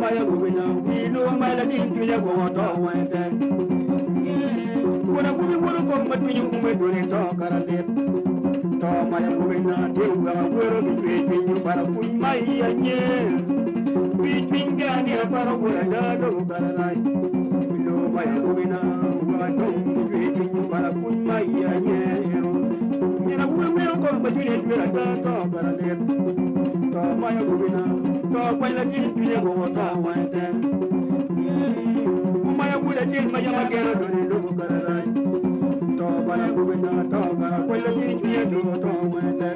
maya gubina wilo mala tin tuya go to wente kuna kubi wuro ko matu yu umwe dole to karale to maya gubina tewa wuro bi tin para kun mai anye bi pinga ni para wura da do karalai wilo maya gubina wa to bi tin para kun mai anye mira wuro ko matu yu wura da to karale to maya gubina to kwala tin tuya go to wente maya buda tin maya magero dole do karalai to bana gubina to kara kwala tin tuya do to wente